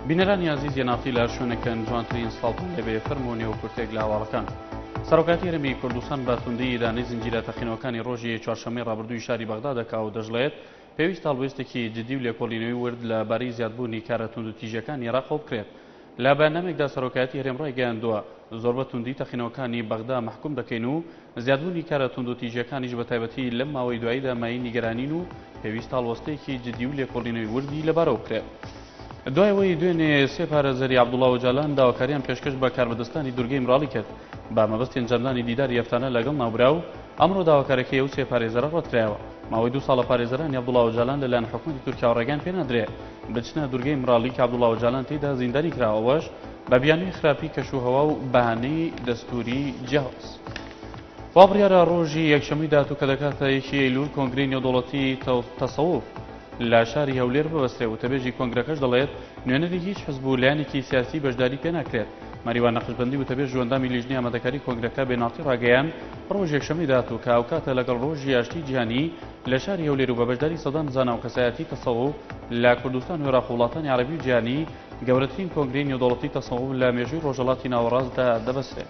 بینەرانی عزیزی نافتی لە شوێنەکەن جوانترین ساڵتان لەبێ فەرمونێ و کورتێک لە هەواڵەکان. سەرۆکاتی هەرێمی کوردستان بە توندی دانەی زنجیرە تەخینەوەکانی ڕۆژی چوارشەممەی ڕابردووی شاری بەغدا دەکا و دەژڵێت پێویست هەڵوێستێکی جدی و لێکۆڵینەوەی ورد لەبارەی زیادبوونی کارە توند و تیژەکانی عێراق بکرێت. لە بەیاننامێکدا سەرۆکایەتی هەرێم ڕای گەیاندووە زۆر بە توندی تەخینەوەکانی بەغدا محکوم دەکەین و زیادبوونی کارە توند و تیژەکانیش بە تایبەتی لەم ماوەی دواییدا مای نیگەرانین و پێویست هەڵوەستەیەکی جدی و لێکۆڵینەوەی وردی لەبارەوە بکرێت. دوایەوەی دوێنێ سێ پارێزەری عەبدوڵڵا ئۆجالان داواکاریان پێشکەش بە کاربەدەستانی دورگەی مراڵی کرد بە مەبەستی ئەنجامدانی دیداری یەفتانە لەگەڵ ناوبرا و ئەمڕۆ داواکاریەکەی ئەو سێ پارێزەرە ڕەتکرایەوە. ماوەی 2 ساڵە پارێزەرانی عەبدوڵڵا ئۆجالان لەلایەن حکومەتی تورکیا و ڕێگەیان پێنادرێ بچنە دورگەی مراڵی کە عەبدوڵڵا ئۆجالان تێیدا زیندانی کراوەوەش بە بیانووی خراپی کەشوهەوا و بەهانەی دەستوری جیاواز. وابڕیارە ڕۆژی یەکشەممەی داهاتوو کە دەکاتە 1 ئەیلول کۆنگرەی نێودەوڵەتی تەسەووف لە شاری هەولێر ببەستێ و تەبێژی کۆنگرەکەش دەڵێت نوێنەری هیچ حزب و لایەنێکی سیاسی بەشداری پێ ناکرێت. ماریوان نەقشبەندی و تەبێژ ژوەندامی لیژنەی ئامادەکاری کۆنگرەکە بێناڵتی ڕاگەیان ڕۆژ یەکشەممەی داهاتوو کە ئەو کاتە لەگەڵ ڕۆژی ئاشتی جیهانی لە شاری هەولێر و بە بەشداری سەدان زانا و کەسایەتی تەسەووف لە کوردستان و عێراق و وڵاتانی عەرەبی و جیهانی گەورەترین کۆنگرەی نێودەوڵەتی تەسەووف لە مێژووی ڕۆژهەڵاتی ناوەڕاستدا دەبەستێت.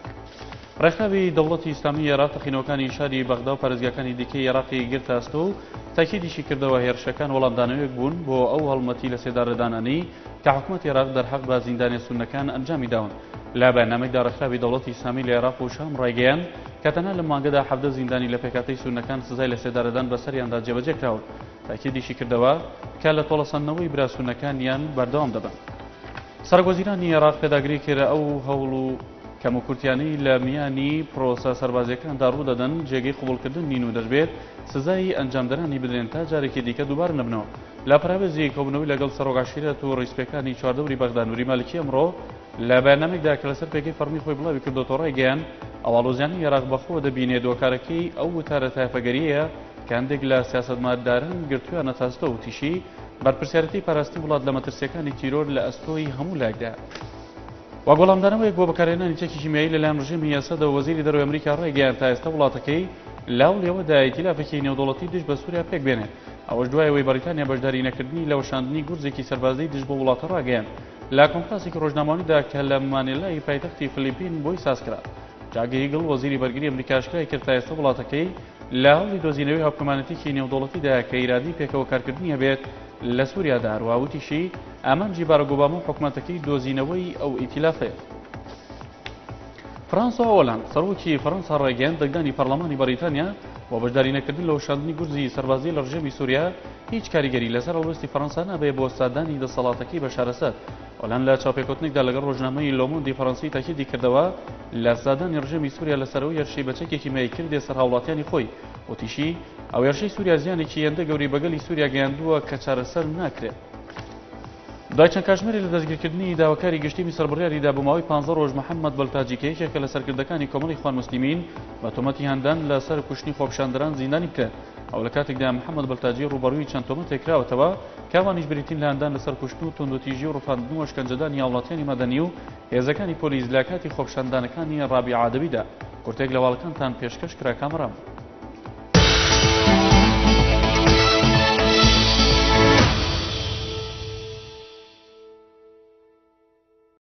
ڕێکخراوی دەوڵەتی ئیسلامی عێراق تەخینەوەکانی شاری بەغدا و پارێزگاکانی دیکەی عێراقی گرتە ئەستۆ و تاکیدیشی کردەوە هێرشەکان وەڵامدانەوەیەک بوون بۆ ئەو هەڵمەتی لە سێدارەدانانی کە حکوومەتی عێراق دەرحەق بە زیندانی سونەکان ئەنجامی داون. لە بەیاننامەیەکدا ڕێکخراوی دەوڵەتی ئیسلامی لە عێراق و شام ڕایگەیاند کە تەنها لە مانگەدا 17 زیندانی لە پێکهاتەی سونەکان سزای لە سێدارەدان بەسەریاندا جێبەجێ کراون. تاکیدیشی کردەوە کە لە تۆڵەسەندنەوەی براسونەکانیان بەردەوام دەبن. سەرۆکوەزیرانی عێراق پێداگری کرد ئەو هەوڵ و کەموکورتیانەی لە میانی پرۆسە سەربازیەکاندا ڕوودەدەن جێگەی قوبوڵکردن نین و دەبێت سزای ئەنجامدەرانی بدرێن تا جارێکی دیکە دووبار نەبنەوە. لە پراوێزی کۆبوونەوەی لەگەڵ سەرۆکعاشیرەت و ڕیسپەکانی چواردەوری بەغدا نووری مالکی ئەمڕۆ لە بەیاننامێکدا کە لەسەر پێگەی فەرمی خۆی بڵاوی کردوتەوە ڕایگەیاند ئەواڵۆزیانی عێراق بەخۆ دەبینێت دۆکارەکەی ئەو وتارە تایەفەگەریەیە کە هەندێک لە سیاسەتماداران گرتوویانە تاستەوە و تیشی بەرپرسیارەتی پاراستی وڵات لە مەترسیەکانی تیرۆر لە ئەستۆی هەموو لایەکدا. و گۆڵامدانەوەیەک بۆ بەکارهێنانی چەکی کیمیایی لەلایەن ڕژێمی یاسەدا و وەزیری دەرەوەی ئەمریکا ڕایگەیاند تا ئێستا وڵاتەکەی لاو لێوەدا ئیتیلافێکی نێودەوڵەتی دژ بە سووریا پێک بێنێت. ئەوەش دوایەوەی بەریتانیا بەشداری نەکردنی لە وەشاندنی گورجێکی سەربازەی دژ بۆ وڵاتە ڕاگەیاند لە کۆنفرانسێکی ڕۆژنامەوانیدا کە لە مانیلای پایتەختی فلیپین بۆی سازکرا. جاگە هیگڵ وەزیری بەرگری ئەمریکا ئاشکرای کرد تا ئێستا وڵاتەکەی لە هەوڵی دۆزینەوەی هاوکۆمانەتێکی نێودەوڵەتیدا کە ئیرادی پێکەوە کارکردنی هەبێت لە سووریادا هەروە وتیشی ئامانجی باراک ئۆباما و حکوومەتەکەی دۆزینەوەی ئەو ئیتیلافەیە. فرانسا و هۆڵاند سەرۆکی فەڕەنسا ڕایگەیاند دەنگدانی پەرلەمانی بەریتانیا بۆ بەشداری نەکردن لە وەشاندنی گورجی سەربازی لە ڕژێمی سووریا هیچ کاریگەری لەسەر هەڵوێستی فەڕەنسا نابێت بۆ سادانی دەسەڵاتەکەی بەشار ئەسەد. هۆڵاند لە چاوپێکەوتنێکدا لەگەڵ ڕۆژنامەی لۆمۆندی فەڕەنسی تاکیدی کردەوە لە سادانی ڕژێمی سووریا لەسەرەوەی هێرشەی بەچەکێکی مایکردێ سەر هاوڵاتیانی خۆی وتیشی ئەو هێرشەی سووریا زیانێکی هێندە گەوری بەگەلی سووریا گەیاندووە کە چارەسەر ناکرێت. دوای چەند کاتژمێری لە دەستگیرکردنی داواکاری گشتی میسەربڕیاریدا بۆ ماوەی 15 ڕۆژ محەممەد بەلتاجی کە یەکێکە لە سەرکردەکانی کۆمەڵی خوان موسلیمین بە تۆمەتی هەندان لەسەر کوشتنی خۆپیشاندەران زیندانی بکرێت. ئەو لە کاتێکدا محەممەد بەلتاجی ڕوبەڕووی چەند تۆمەتێک کراوەتەوە کاوانیش بریتین لە هەندان لەسەر کوشتن و توندوتیژی و ڕووفاندن و شکنجەدانی هاوڵاتیانی مەدەنی و هێزەکانی پۆلیس لە کاتی خۆپیشاندانەکانی ڕابی عادەویدا. کورتێک لە واڵەکانتان پێشکەش کرا کامەرام.